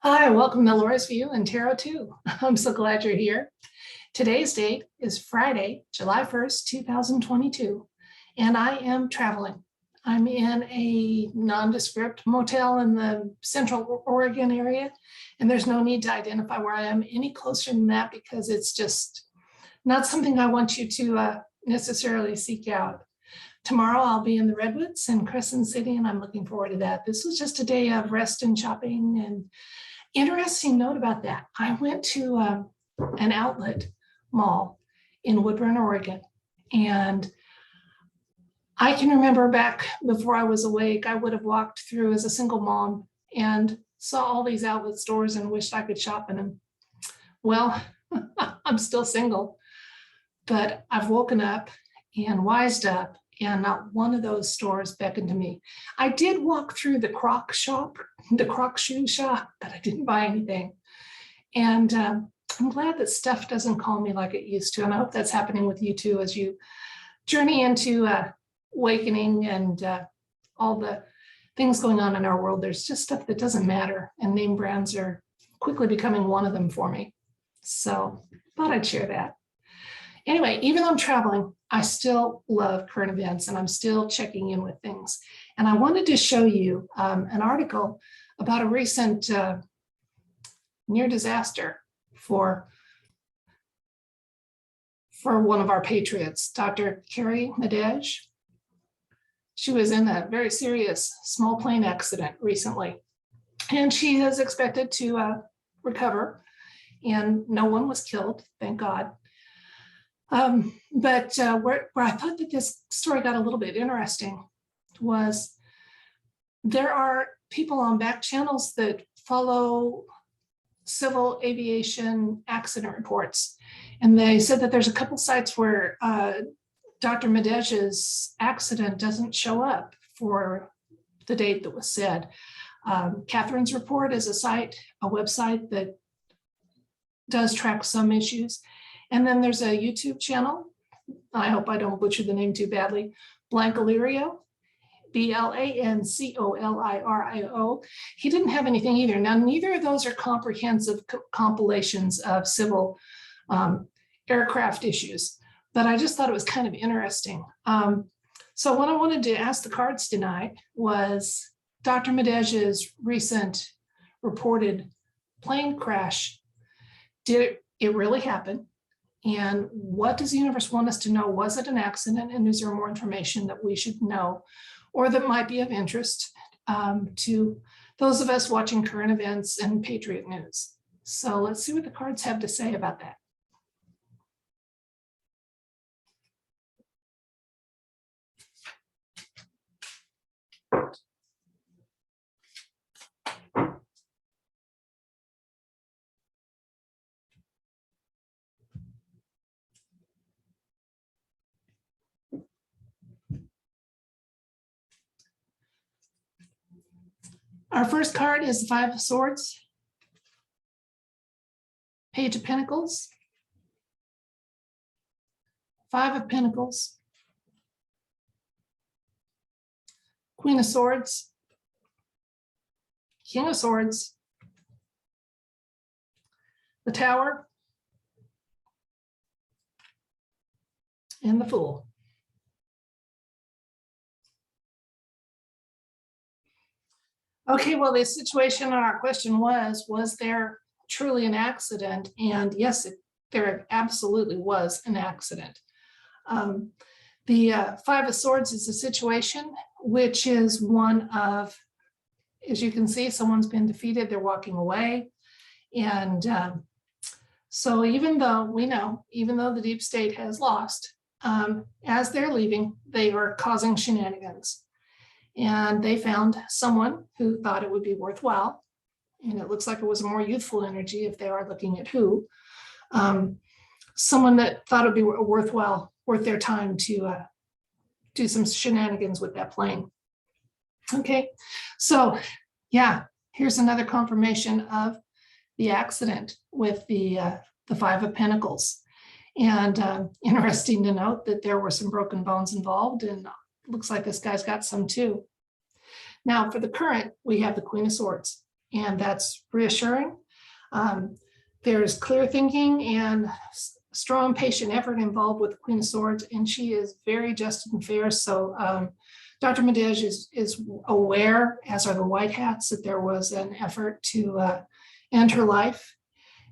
Hi, welcome to Laura's View and Tarot 2. I'm so glad you're here. Today's date is Friday, July 1st, 2022, and I am traveling. I'm in a nondescript motel in the Central Oregon area, and there's no need to identify where I am any closer than that because it's just not something I want you to necessarily seek out. Tomorrow I'll be in the Redwoods in Crescent City, and I'm looking forward to that. This was just a day of rest and shopping. And interesting note about that, I went to an outlet mall in Woodburn, Oregon, and I can remember back before I was awake, I would have walked through as a single mom and saw all these outlet stores and wished I could shop in them. Well, I'm still single, but I've woken up and wised up, and not one of those stores beckoned to me. I did walk through the Croc shop, the Croc shoe shop, but I didn't buy anything. And I'm glad that stuff doesn't call me like it used to. And I hope that's happening with you too, as you journey into awakening and all the things going on in our world. There's just stuff that doesn't matter. And name brands are quickly becoming one of them for me. So thought I'd share that. Anyway, even though I'm traveling, I still love current events and I'm still checking in with things. And I wanted to show you an article about a recent near disaster for one of our patriots, Dr. Carrie Madej. She was in a very serious small plane accident recently, and she is expected to recover, and no one was killed, thank God. But where I thought that this story got a little bit interesting was there are people on back channels that follow civil aviation accident reports. And they said that there's a couple sites where Dr. Madej's accident doesn't show up for the date that was said. Catherine's Report is a website that does track some issues. And then there's a YouTube channel. I hope I don't butcher the name too badly. Blancolirio, Blancolio. He didn't have anything either. Now, neither of those are comprehensive compilations of civil aircraft issues, but I just thought it was kind of interesting. So what I wanted to ask the cards tonight was Dr. Madej's recent reported plane crash. Did it really happen? And what does the universe want us to know? Was it an accident? And is there more information that we should know or that might be of interest to those of us watching current events and Patriot News? So let's see what the cards have to say about that. Our first card is the Five of Swords, Page of Pentacles, Five of Pentacles, Queen of Swords, King of Swords, the Tower, and the Fool. Okay, well, the situation on our question was there truly an accident? And yes, there absolutely was an accident. The Five of Swords is a situation which is one of, as you can see, someone's been defeated, they're walking away. And so even though the deep state has lost, as they're leaving, they are causing shenanigans. And they found someone who thought it would be worthwhile. And it looks like it was a more youthful energy if they are looking at who. Someone that thought it would be worth their time to do some shenanigans with that plane. Okay, so yeah, here's another confirmation of the accident with the Five of Pentacles. And interesting to note that there were some broken bones involved, and looks like this guy's got some too. Now for the current, we have the Queen of Swords. and that's reassuring. There's clear thinking and strong patient effort involved with the Queen of Swords, and she is very just and fair. So Dr. Madej is aware, as are the White Hats, that there was an effort to end her life.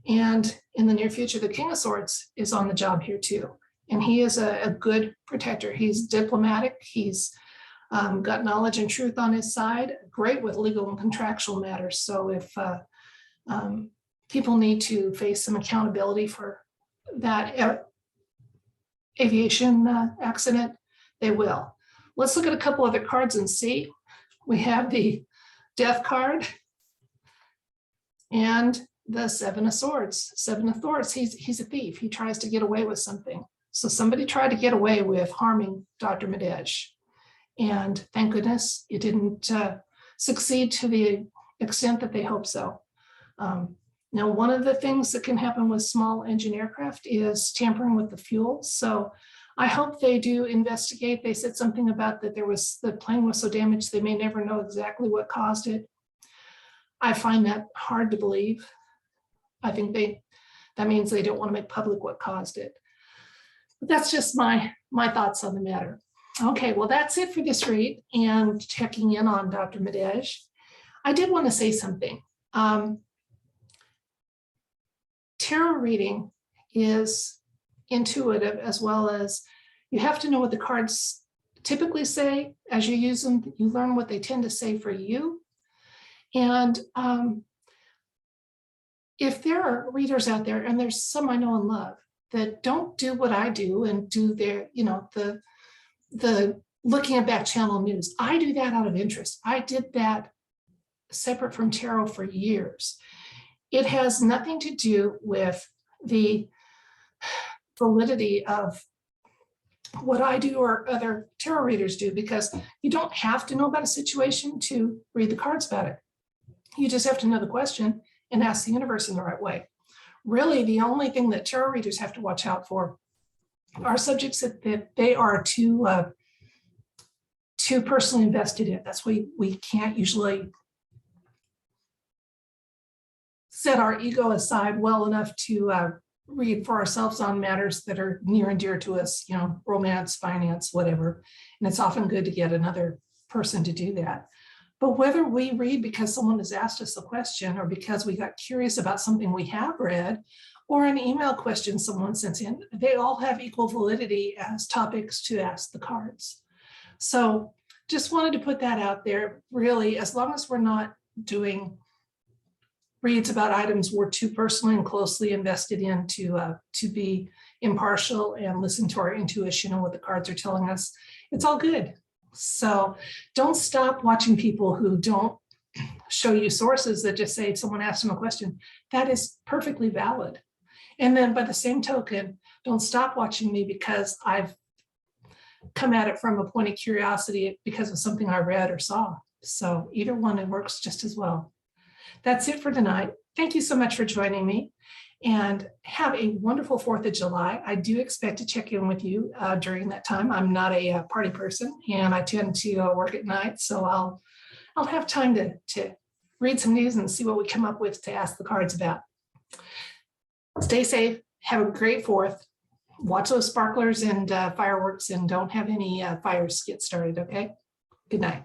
And in the near future, the King of Swords is on the job here too. And he is a good protector. He's diplomatic. He's got knowledge and truth on his side, great with legal and contractual matters. So if people need to face some accountability for that aviation accident, they will. Let's look at a couple other cards and see. We have the Death card and the Seven of Swords. Seven of Swords, he's a thief. He tries to get away with something. So somebody tried to get away with harming Dr. Madej. And thank goodness it didn't succeed to the extent that they hoped so. Now, one of the things that can happen with small engine aircraft is tampering with the fuel. So I hope they do investigate. They said something about that the plane was so damaged they may never know exactly what caused it. I find that hard to believe. I think that means they don't want to make public what caused it. But that's just my thoughts on the matter. Okay, well, that's it for this read and checking in on Dr. Madej. I did want to say something. Tarot reading is intuitive, as well as you have to know what the cards typically say. As you use them, you learn what they tend to say for you. And if there are readers out there, and there's some I know and love, that don't do what I do and do their, the looking at back channel news. I do that out of interest. I did that separate from tarot for years. It has nothing to do with the validity of what I do or other tarot readers do, because you don't have to know about a situation to read the cards about it. You just have to know the question and ask the universe in the right way. Really, the only thing that tarot readers have to watch out for are subjects that they are too personally invested in. That's why we can't usually set our ego aside well enough to read for ourselves on matters that are near and dear to us, romance, finance, whatever. And it's often good to get another person to do that. But whether we read because someone has asked us a question, or because we got curious about something we have read, or an email question someone sent in, they all have equal validity as topics to ask the cards. So just wanted to put that out there. Really, as long as we're not doing reads about items we're too personally and closely invested in to be impartial and listen to our intuition and what the cards are telling us, it's all good. So don't stop watching people who don't show you sources that just say someone asked them a question. That is perfectly valid. And then by the same token, don't stop watching me because I've come at it from a point of curiosity because of something I read or saw. So either one, it works just as well. That's it for tonight. Thank you so much for joining me, and have a wonderful 4th of July. I do expect to check in with you during that time. I'm not a party person, and I tend to work at night, so I'll have time to read some news and see what we come up with to ask the cards about. Stay safe. Have a great 4th. Watch those sparklers and fireworks, and don't have any fires get started, okay? Good night.